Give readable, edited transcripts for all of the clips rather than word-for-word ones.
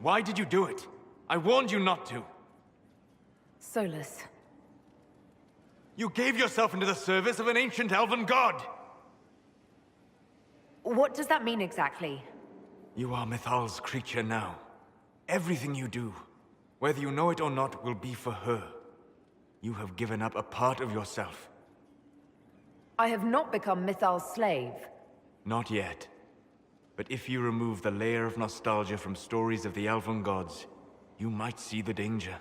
Why did you do it? I warned you not to. Solus. You gave yourself into the service of an ancient elven god! What does that mean exactly? You are Mythal's creature now. Everything you do, whether you know it or not, will be for her. You have given up a part of yourself. I have not become Mythal's slave. Not yet. But if you remove the layer of nostalgia from stories of the elven gods, you might see the danger.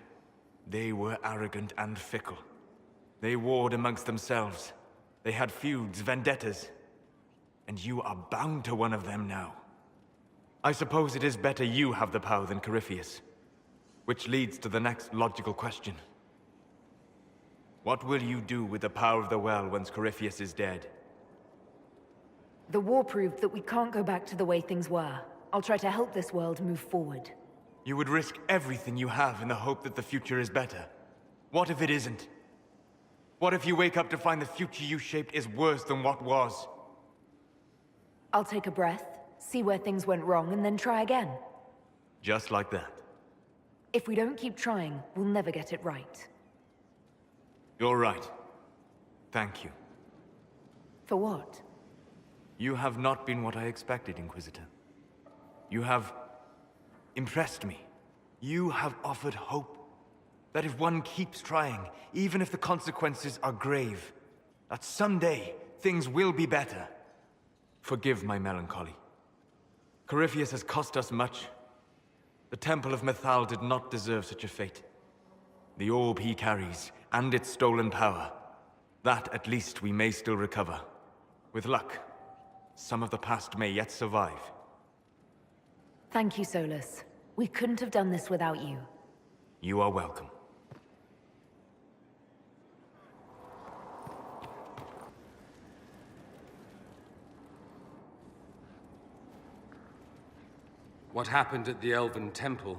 They were arrogant and fickle. They warred amongst themselves. They had feuds, vendettas. And you are bound to one of them now. I suppose it is better you have the power than Corypheus. Which leads to the next logical question. What will you do with the power of the well once Corypheus is dead? The war proved that we can't go back to the way things were. I'll try to help this world move forward. You would risk everything you have in the hope that the future is better. What if it isn't? What if you wake up to find the future you shaped is worse than what was? I'll take a breath, see where things went wrong, and then try again. Just like that. If we don't keep trying, we'll never get it right. You're right. Thank you. For what? You have not been what I expected, Inquisitor. You have impressed me. You have offered hope. That if one keeps trying, even if the consequences are grave, that someday things will be better. Forgive my melancholy. Corypheus has cost us much. The Temple of Mythal did not deserve such a fate. The orb he carries, and its stolen power, that at least we may still recover. With luck, some of the past may yet survive. Thank you, Solus. We couldn't have done this without you. You are welcome. What happened at the Elven Temple?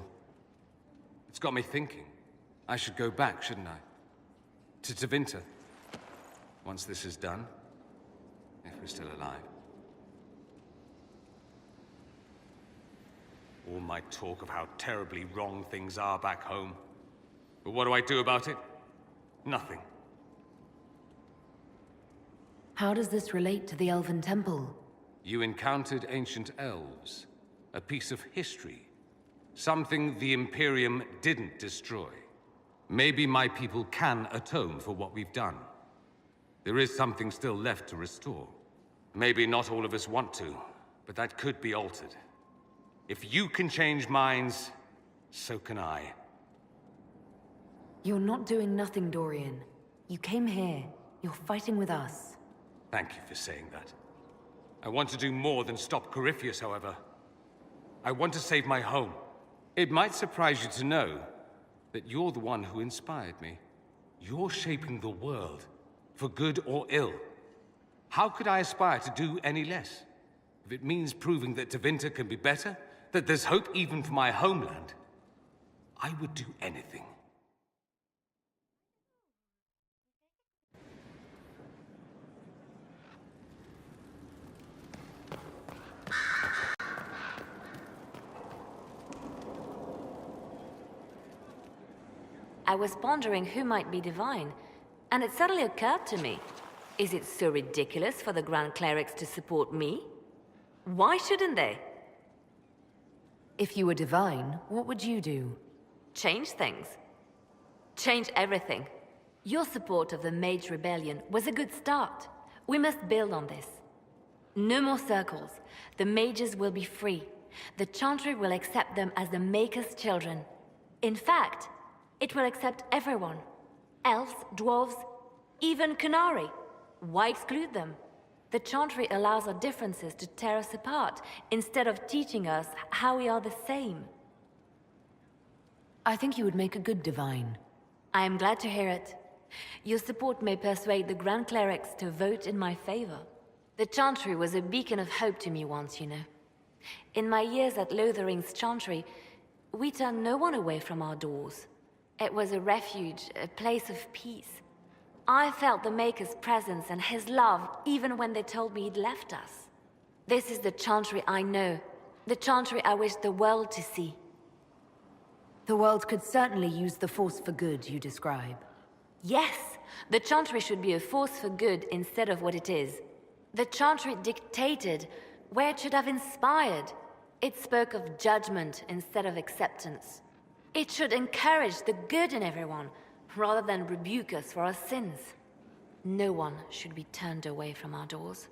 It's got me thinking. I should go back, shouldn't I? To Tevinter. Once this is done. If we're still alive. All my talk of how terribly wrong things are back home. But what do I do about it? Nothing. How does this relate to the Elven Temple? You encountered ancient elves. A piece of history. Something the Imperium didn't destroy. Maybe my people can atone for what we've done. There is something still left to restore. Maybe not all of us want to, but that could be altered. If you can change minds, so can I. You're not doing nothing, Dorian. You came here. You're fighting with us. Thank you for saying that. I want to do more than stop Corypheus, however. I want to save my home. It might surprise you to know that you're the one who inspired me. You're shaping the world, for good or ill. How could I aspire to do any less? If it means proving that Tevinter can be better, that there's hope even for my homeland, I would do anything. I was pondering who might be divine, and it suddenly occurred to me. Is it so ridiculous for the Grand Clerics to support me? Why shouldn't they? If you were divine, what would you do? Change things. Change everything. Your support of the Mage Rebellion was a good start. We must build on this. No more circles. The mages will be free. The Chantry will accept them as the Maker's children. In fact, it will accept everyone. Elves, dwarves, even Canary. Why exclude them? The Chantry allows our differences to tear us apart, instead of teaching us how we are the same. I think you would make a good divine. I am glad to hear it. Your support may persuade the Grand Clerics to vote in my favor. The Chantry was a beacon of hope to me once, you know. In my years at Lothering's Chantry, we turned no one away from our doors. It was a refuge, a place of peace. I felt the Maker's presence and his love even when they told me he'd left us. This is the Chantry I know, the Chantry I wish the world to see. The world could certainly use the force for good you describe. Yes, the Chantry should be a force for good instead of what it is. The Chantry dictated where it should have inspired. It spoke of judgment instead of acceptance. It should encourage the good in everyone, rather than rebuke us for our sins. No one should be turned away from our doors.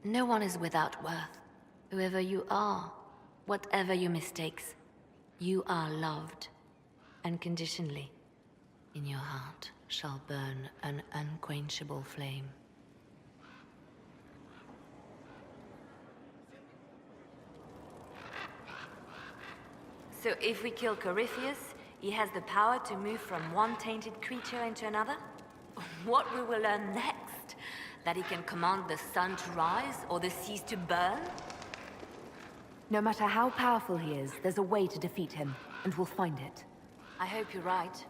No one is without worth. Whoever you are, whatever your mistakes, you are loved, unconditionally. In your heart shall burn an unquenchable flame. So if we kill Corypheus, he has the power to move from one tainted creature into another? What we will learn next? That he can command the sun to rise or the seas to burn? No matter how powerful he is, there's a way to defeat him, and we'll find it. I hope you're right.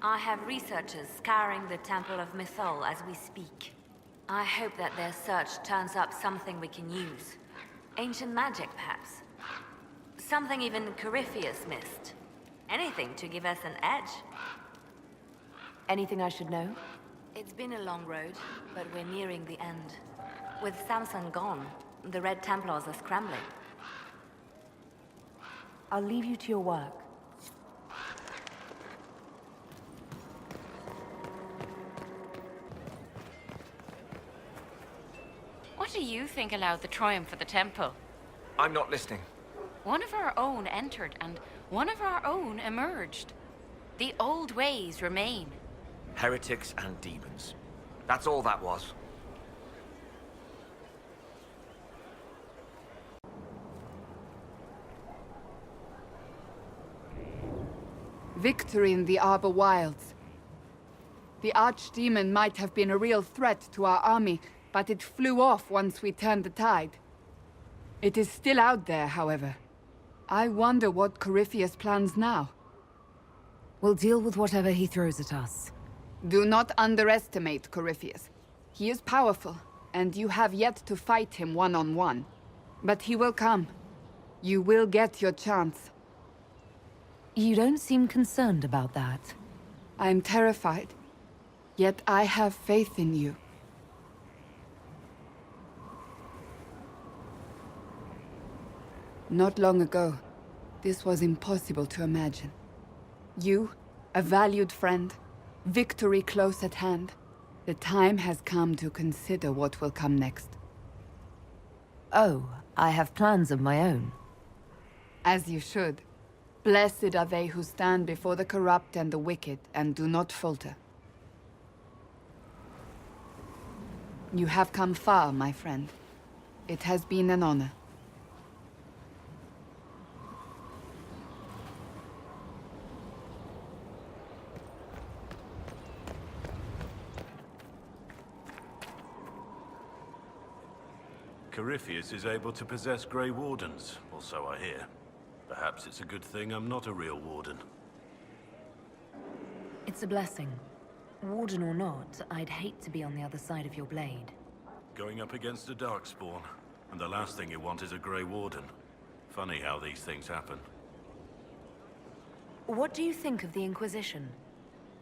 I have researchers scouring the Temple of Mythol as we speak. I hope that their search turns up something we can use. Ancient magic, perhaps. Something even Corypheus missed. Anything to give us an edge. Anything I should know? It's been a long road, but we're nearing the end. With Samson gone, the Red Templars are scrambling. I'll leave you to your work. What do you think allowed the triumph of the temple? I'm not listening. One of our own entered, and one of our own emerged. The old ways remain. Heretics and demons. That's all that was. Victory in the Arbor Wilds. The archdemon might have been a real threat to our army, but it flew off once we turned the tide. It is still out there, however. I wonder what Corypheus plans now. We'll deal with whatever he throws at us. Do not underestimate Corypheus. He is powerful, and you have yet to fight him one-on-one. But he will come. You will get your chance. You don't seem concerned about that. I'm terrified. Yet I have faith in you. Not long ago, this was impossible to imagine. You, a valued friend, victory close at hand. The time has come to consider what will come next. Oh, I have plans of my own. As you should. Blessed are they who stand before the corrupt and the wicked, and do not falter. You have come far, my friend. It has been an honor. Corypheus is able to possess Grey Wardens, or so I hear. Perhaps it's a good thing I'm not a real Warden. It's a blessing. Warden or not, I'd hate to be on the other side of your blade. Going up against a Darkspawn, and the last thing you want is a Grey Warden. Funny how these things happen. What do you think of the Inquisition?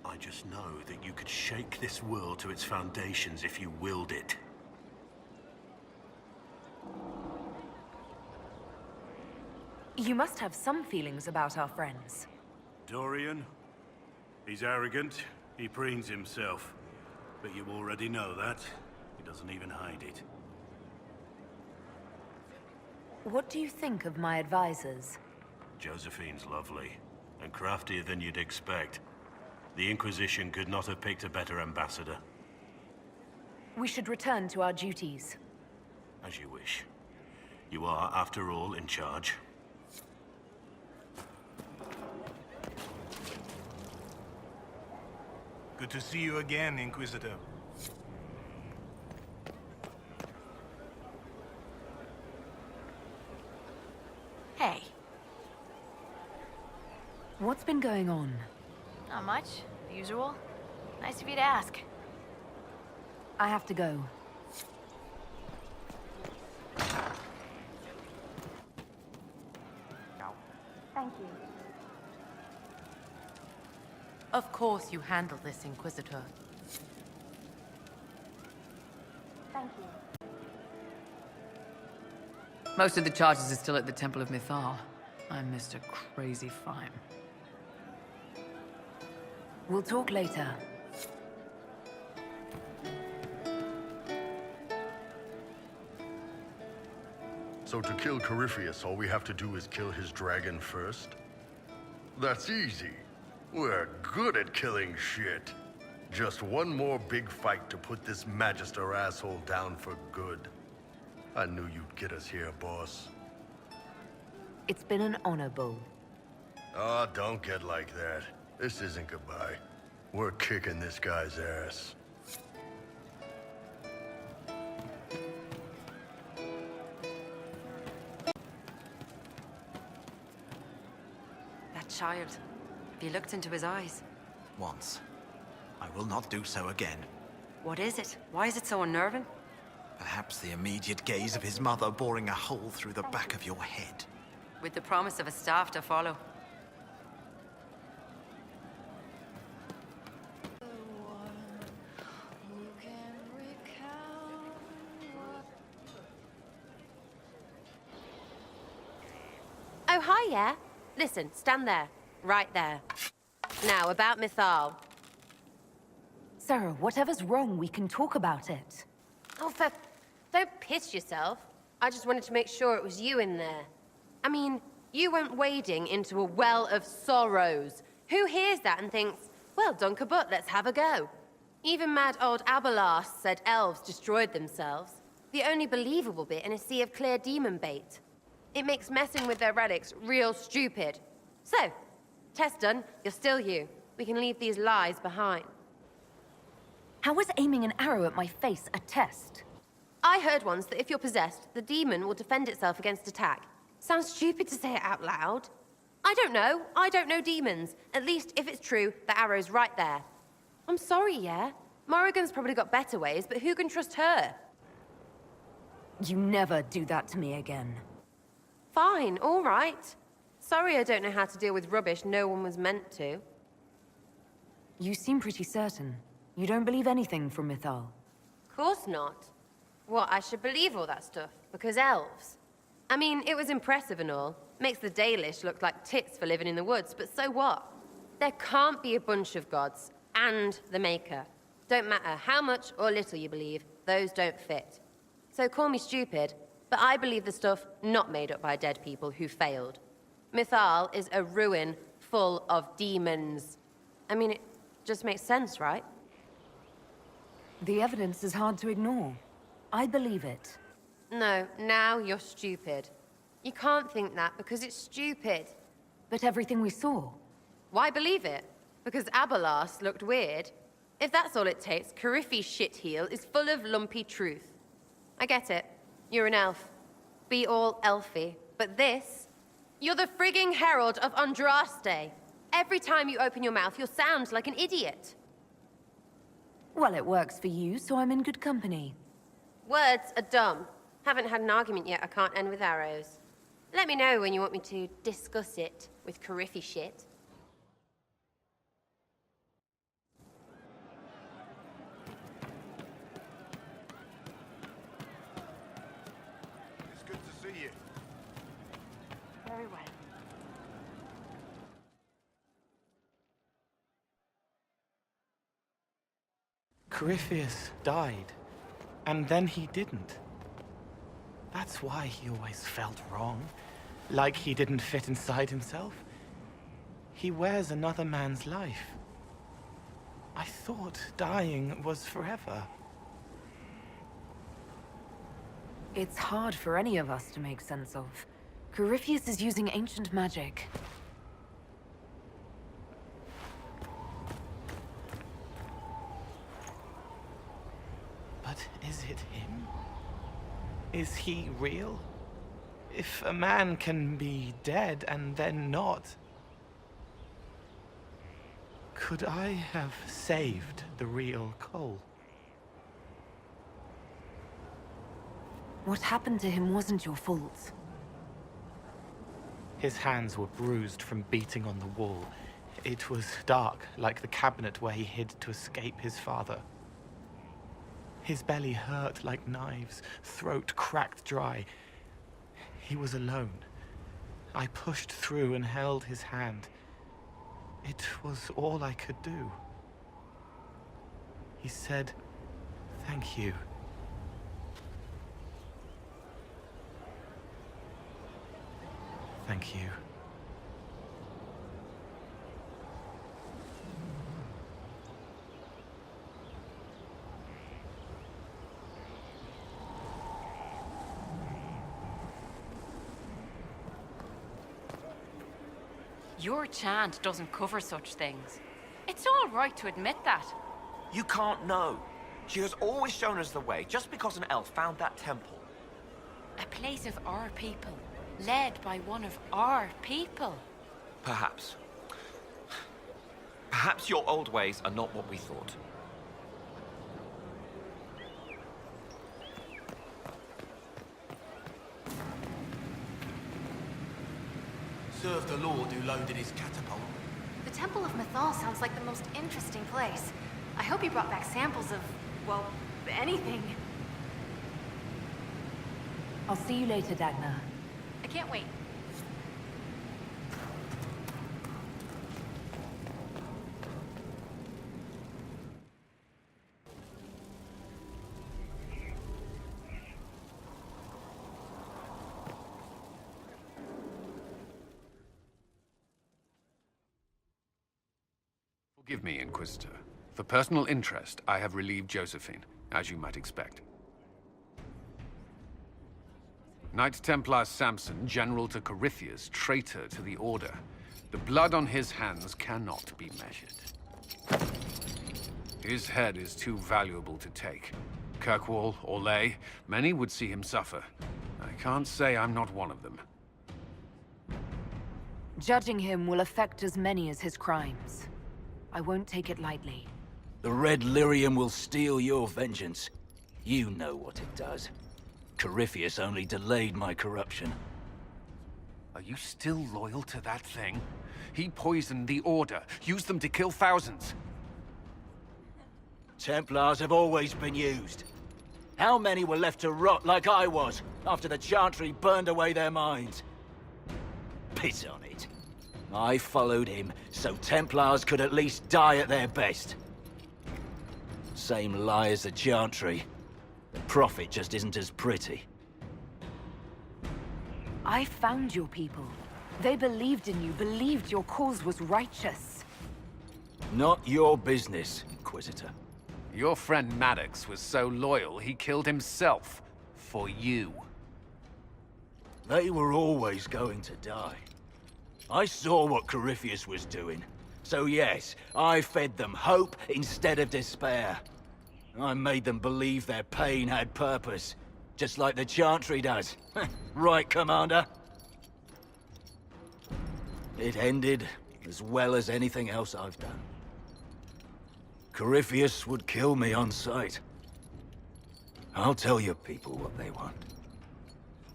I just know that you could shake this world to its foundations if you willed it. You must have some feelings about our friends. Dorian? He's arrogant, he preens himself. But you already know that. He doesn't even hide it. What do you think of my advisors? Josephine's lovely, and craftier than you'd expect. The Inquisition could not have picked a better ambassador. We should return to our duties. As you wish. You are, after all, in charge. Good to see you again, Inquisitor. Hey, What's been going on? not much. The usual. Nice of you to ask. I have to go. Thank you. Of course you handle this, Inquisitor. Thank you. Most of the charges are still at the Temple of Mythal. I'm Mr. Crazy Fine. We'll talk later. So to kill Corypheus, all we have to do is kill his dragon first? That's easy. We're good at killing shit. Just one more big fight to put this Magister asshole down for good. I knew you'd get us here, boss. It's been an honor, Bull. Oh, don't get like that. This isn't goodbye. We're kicking this guy's ass. That child. Have you looked into his eyes? Once. I will not do so again. What is it? Why is it so unnerving? Perhaps the immediate gaze of his mother boring a hole through the back of your head. With the promise of a staff to follow. Oh, hi, yeah? Listen, stand there. Right there. Now, about Mythal. Sarah, whatever's wrong, we can talk about it. Oh, don't piss yourself. I just wanted to make sure it was you in there. I mean, you went wading into a well of sorrows. Who hears that and thinks, well, Dunkerbutt, let's have a go? Even mad old Abelas said elves destroyed themselves. The only believable bit in a sea of clear demon bait. It makes messing with their relics real stupid. So, test done, you're still you. We can leave these lies behind. How was aiming an arrow at my face a test? I heard once that if you're possessed, the demon will defend itself against attack. Sounds stupid to say it out loud. I don't know. I don't know demons. At least, if it's true, the arrow's right there. I'm sorry, yeah? Morrigan's probably got better ways, but who can trust her? You never do that to me again. Fine, all right. Sorry I don't know how to deal with rubbish no one was meant to. You seem pretty certain. You don't believe anything from Mythal. Course not. What, I should believe all that stuff? Because elves? I mean, it was impressive and all. Makes the Dalish look like tits for living in the woods, but so what? There can't be a bunch of gods, and the Maker. Don't matter how much or little you believe, those don't fit. So call me stupid, but I believe the stuff not made up by dead people who failed. Mythal is a ruin full of demons. I mean, it just makes sense, right? The evidence is hard to ignore. I believe it. No, now you're stupid. You can't think that because it's stupid. But everything we saw. Why believe it? Because Abelas looked weird? If that's all it takes, Corypheus' shitheel is full of lumpy truth. I get it. You're an elf. Be all elfy. But this? You're the frigging herald of Andraste. Every time you open your mouth, you'll sound like an idiot. Well, it works for you, so I'm in good company. Words are dumb. Haven't had an argument yet I can't end with arrows. Let me know when you want me to discuss it with Corypheus shit. It's good to see you. Very well. Corypheus died, and then he didn't. That's why he always felt wrong, like he didn't fit inside himself. He wears another man's life. I thought dying was forever. It's hard for any of us to make sense of. Corypheus is using ancient magic. But is it him? Is he real? If a man can be dead and then not, could I have saved the real Cole? What happened to him wasn't your fault. His hands were bruised from beating on the wall. It was dark, like the cabinet where he hid to escape his father. His belly hurt like knives, throat cracked dry. He was alone. I pushed through and held his hand. It was all I could do. He said, "Thank you." Thank you. Your chant doesn't cover such things. It's all right to admit that. You can't know. She has always shown us the way, just because an elf found that temple. A place of our people, led by one of our people. Perhaps. Perhaps your old ways are not what we thought. Serve the Lord who loaded his catapult. The Temple of Mythal sounds like the most interesting place. I hope you brought back samples of, well, anything. I'll see you later, Dagna. I can't wait. Forgive me, Inquisitor. For personal interest, I have relieved Josephine, as you might expect. Knight Templar Samson, general to Corypheus, traitor to the Order. The blood on his hands cannot be measured. His head is too valuable to take. Kirkwall, Orlais, many would see him suffer. I can't say I'm not one of them. Judging him will affect as many as his crimes. I won't take it lightly. The Red Lyrium will steal your vengeance. You know what it does. Corypheus only delayed my corruption. Are you still loyal to that thing? He poisoned the Order, used them to kill thousands. Templars have always been used. How many were left to rot like I was, after the Chantry burned away their minds? Piss on it. I followed him, so Templars could at least die at their best. Same lie as the Chantry. The profit just isn't as pretty. I found your people. They believed in you, believed your cause was righteous. Not your business, Inquisitor. Your friend Maddox was so loyal, he killed himself. For you. They were always going to die. I saw what Corypheus was doing. So yes, I fed them hope instead of despair. I made them believe their pain had purpose, just like the Chantry does. Right, Commander? It ended as well as anything else I've done. Corypheus would kill me on sight. I'll tell your people what they want.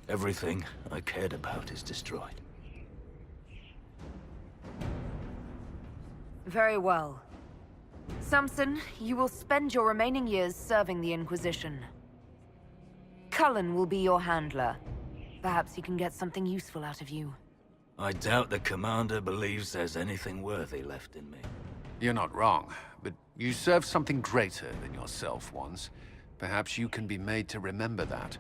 Everything I cared about is destroyed. Very well. Samson, you will spend your remaining years serving the Inquisition. Cullen will be your handler. Perhaps he can get something useful out of you. I doubt the Commander believes there's anything worthy left in me. You're not wrong, but you served something greater than yourself once. Perhaps you can be made to remember that.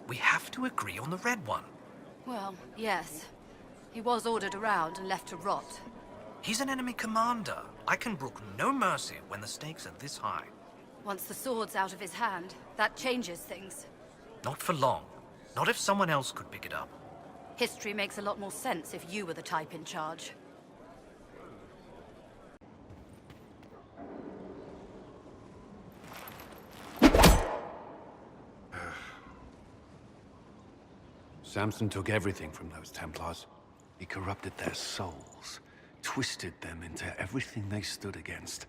We have to agree on the red one. Well, yes. He was ordered around and left to rot. He's an enemy commander. I can brook no mercy when the stakes are this high. Once the sword's out of his hand, that changes things. Not for long. Not if someone else could pick it up. History makes a lot more sense if you were the type in charge. Samson took everything from those Templars. He corrupted their souls, twisted them into everything they stood against,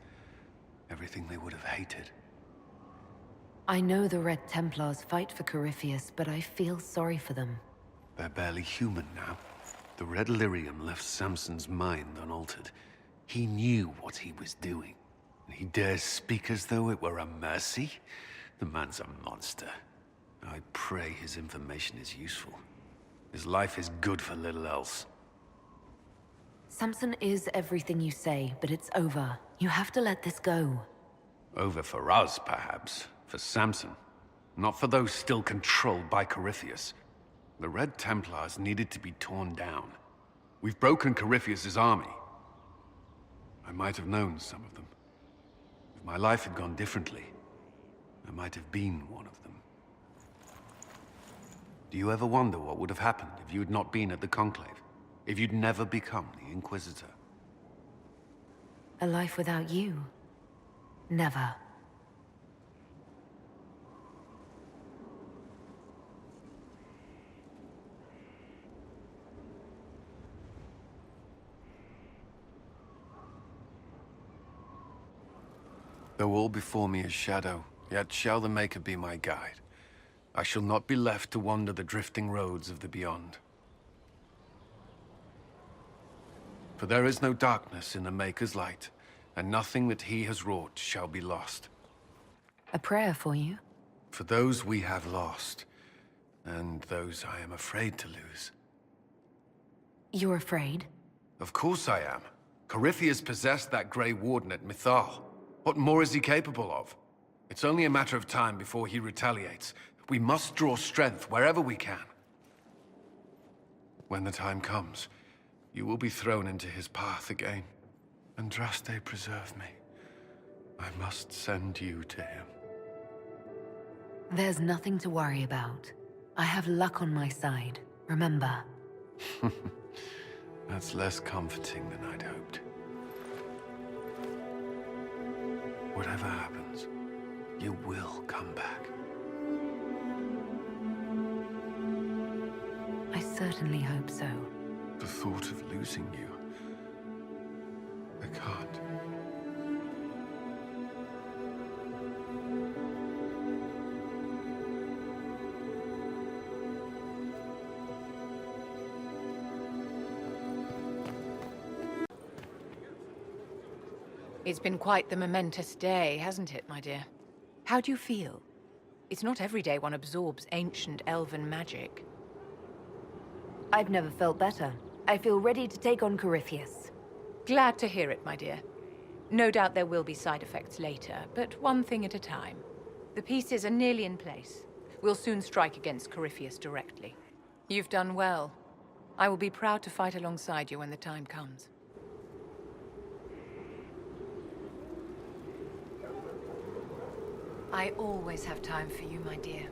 everything they would have hated. I know the Red Templars fight for Corypheus, but I feel sorry for them. They're barely human now. The Red Lyrium left Samson's mind unaltered. He knew what he was doing. And he dares speak as though it were a mercy? The man's a monster. I pray his information is useful. His life is good for little else. Samson is everything you say, but it's over. You have to let this go. Over for us, perhaps. For Samson. Not for those still controlled by Corypheus. The Red Templars needed to be torn down. We've broken Corypheus's army. I might have known some of them. If my life had gone differently, I might have been one of them. Do you ever wonder what would have happened if you had not been at the Conclave? If you'd never become the Inquisitor? A life without you? Never. Though all before me is shadow, yet shall the Maker be my guide. I shall not be left to wander the drifting roads of the beyond. For there is no darkness in the Maker's light, and nothing that he has wrought shall be lost. A prayer for you? For those we have lost, and those I am afraid to lose. You're afraid? Of course I am. Corypheus possessed that Grey Warden at Mythal. What more is he capable of? It's only a matter of time before he retaliates. We must draw strength wherever we can. When the time comes, you will be thrown into his path again. Andraste, preserve me. I must send you to him. There's nothing to worry about. I have luck on my side, remember. That's less comforting than I'd hoped. Whatever happens, you will come back. I certainly hope so. The thought of losing you... I can't. It's been quite the momentous day, hasn't it, my dear? How do you feel? It's not every day one absorbs ancient elven magic. I've never felt better. I feel ready to take on Corypheus. Glad to hear it, my dear. No doubt there will be side effects later, but one thing at a time. The pieces are nearly in place. We'll soon strike against Corypheus directly. You've done well. I will be proud to fight alongside you when the time comes. I always have time for you, my dear.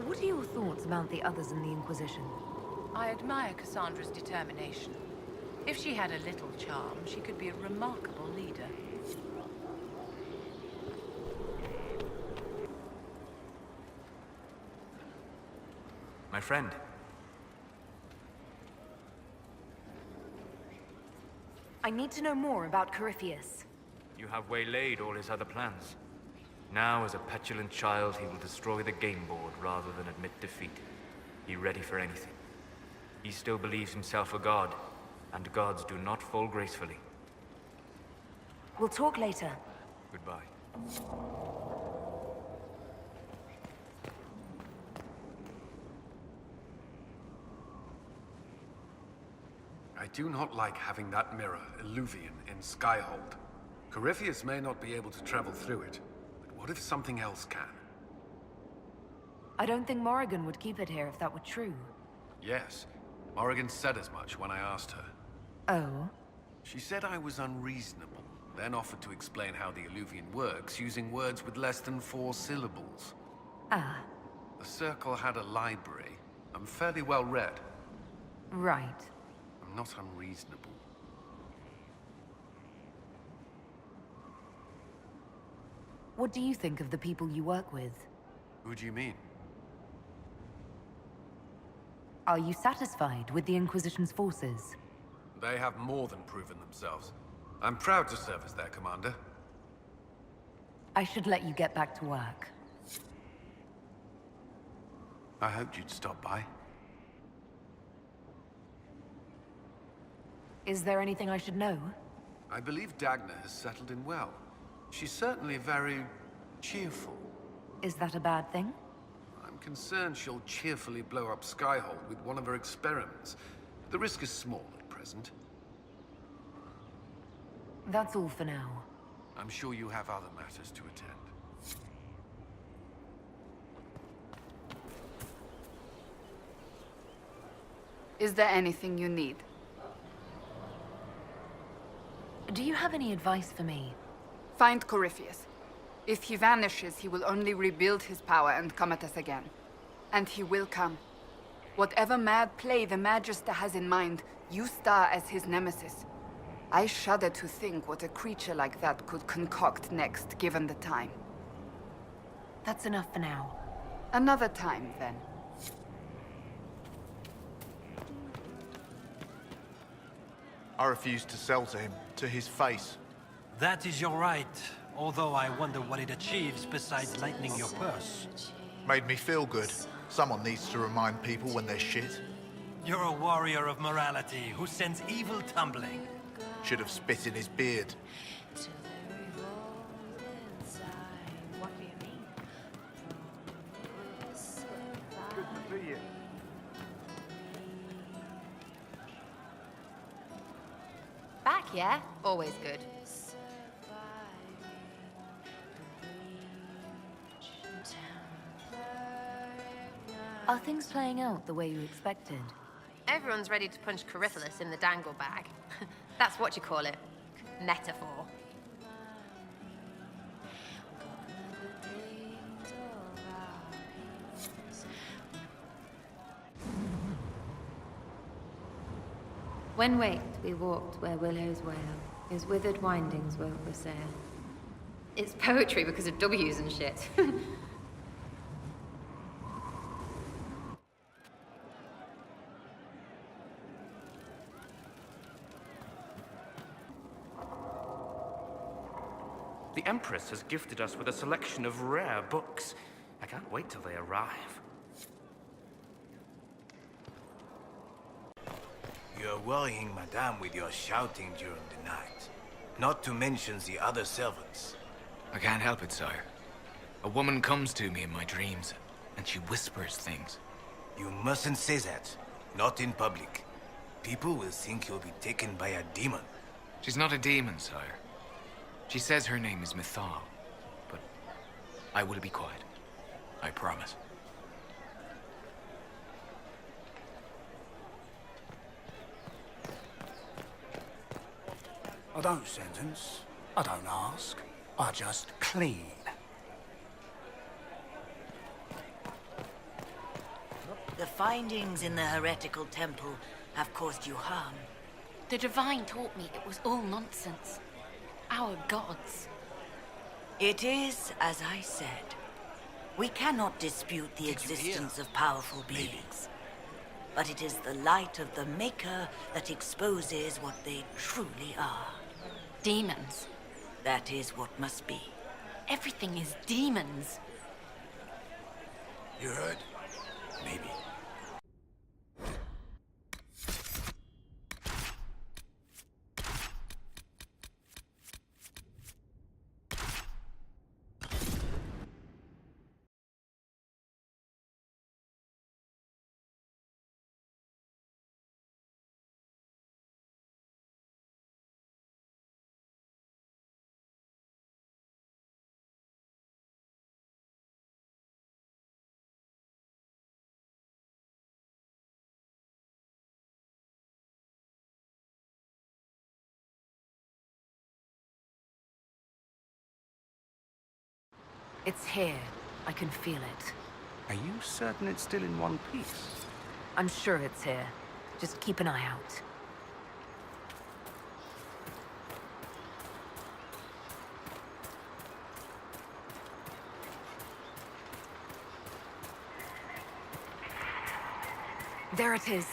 What are your thoughts about the others in the Inquisition? I admire Cassandra's determination. If she had a little charm, she could be a remarkable leader. My friend. I need to know more about Corypheus. You have waylaid all his other plans. Now, as a petulant child, he will destroy the game board rather than admit defeat. Be ready for anything. He still believes himself a god, and gods do not fall gracefully. We'll talk later. Goodbye. I do not like having that mirror, Illuvian, in Skyhold. Corypheus may not be able to travel through it, but what if something else can? I don't think Morrigan would keep it here if that were true. Yes. Morrigan said as much when I asked her. Oh? She said I was unreasonable, then offered to explain how the Illuvian works using words with less than 4 syllables. Ah. The Circle had a library. I'm fairly well read. Right. I'm not unreasonable. What do you think of the people you work with? Who do you mean? Are you satisfied with the Inquisition's forces? They have more than proven themselves. I'm proud to serve as their commander. I should let you get back to work. I hoped you'd stop by. Is there anything I should know? I believe Dagna has settled in well. She's certainly very cheerful. Is that a bad thing? I'm concerned she'll cheerfully blow up Skyhold with one of her experiments. The risk is small at present. That's all for now. I'm sure you have other matters to attend. Is there anything you need? Do you have any advice for me? Find Corypheus. If he vanishes, he will only rebuild his power and come at us again. And he will come. Whatever mad play the Magister has in mind, you star as his nemesis. I shudder to think what a creature like that could concoct next, given the time. That's enough for now. Another time, then. I refuse to sell to him, to his face. That is your right, although I wonder what it achieves besides lightening your purse. Made me feel good. Someone needs to remind people when they're shit. You're a warrior of morality who sends evil tumbling. Should have spit in his beard. Back, yeah? Always good. Are things playing out the way you expected? Everyone's ready to punch Corypheus in the dangle bag. That's what you call it. Metaphor. When waked, we walked where willows wail, whose withered windings won't wassail. It's poetry because of W's and shit. The Empress has gifted us with a selection of rare books. I can't wait till they arrive. You're worrying Madame with your shouting during the night. Not to mention the other servants. I can't help it, sire. A woman comes to me in my dreams, and she whispers things. You mustn't say that. Not in public. People will think you'll be taken by a demon. She's not a demon, sire. She says her name is Mythal, but I will be quiet. I promise. I don't sentence. I don't ask. I just clean. The findings in the heretical temple have caused you harm. The Divine taught me it was all nonsense. Our gods. It is as I said. We cannot dispute the existence of powerful beings. But it is the light of the Maker that exposes what they truly are. Demons. That is what must be. Everything is demons. You heard? Maybe. It's here. I can feel it. Are you certain it's still in one piece? I'm sure it's here. Just keep an eye out. There it is.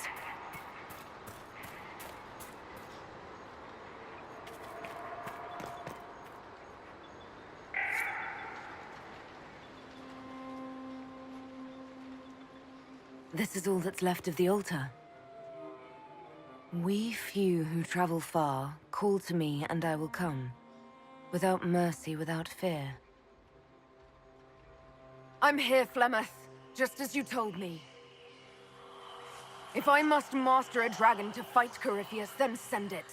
This is all that's left of the altar. We few who travel far, call to me and I will come. Without mercy, without fear. I'm here, Flemeth, just as you told me. If I must master a dragon to fight Corypheus, then send it.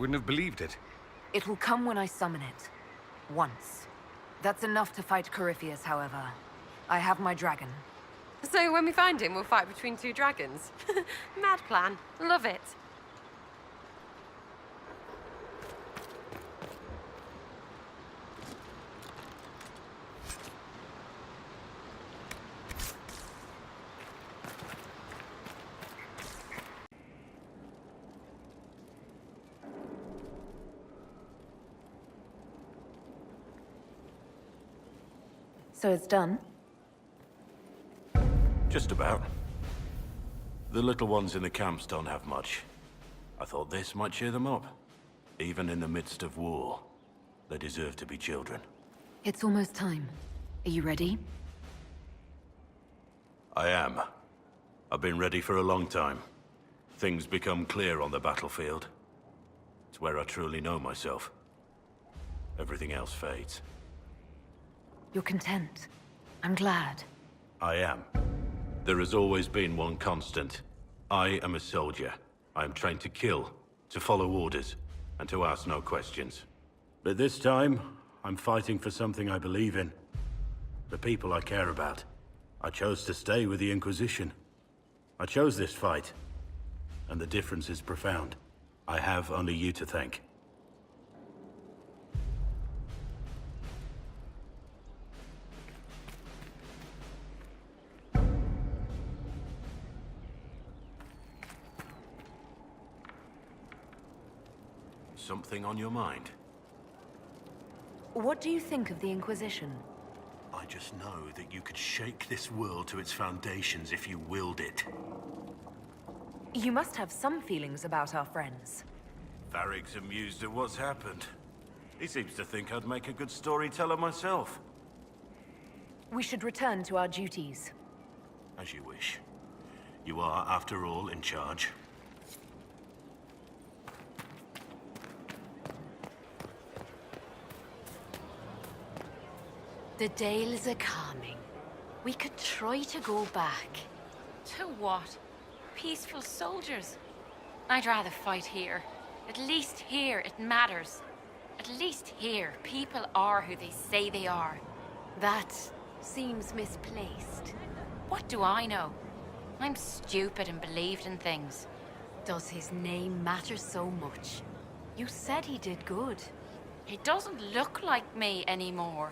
wouldn't have believed it. It will come when I summon it. Once. That's enough to fight Corypheus, however. I have my dragon. So when we find him, we'll fight between two dragons. Mad plan. Love it. So it's done? Just about. The little ones in the camps don't have much. I thought this might cheer them up. Even in the midst of war, they deserve to be children. It's almost time. Are you ready? I am. I've been ready for a long time. Things become clear on the battlefield. It's where I truly know myself. Everything else fades. You're content. I'm glad. I am. There has always been one constant. I am a soldier. I am trained to kill, to follow orders, and to ask no questions. But this time, I'm fighting for something I believe in. The people I care about. I chose to stay with the Inquisition. I chose this fight. And the difference is profound. I have only you to thank. Something on your mind? What do you think of the Inquisition? I just know that you could shake this world to its foundations if you willed it. You must have some feelings about our friends. Varrig's amused at what's happened. He seems to think I'd make a good storyteller myself. We should return to our duties. As you wish. You are, after all, in charge. The Dales are calming. We could try to go back. To what? Peaceful soldiers? I'd rather fight here. At least here it matters. At least here, people are who they say they are. That seems misplaced. What do I know? I'm stupid and believed in things. Does his name matter so much? You said he did good. He doesn't look like me anymore.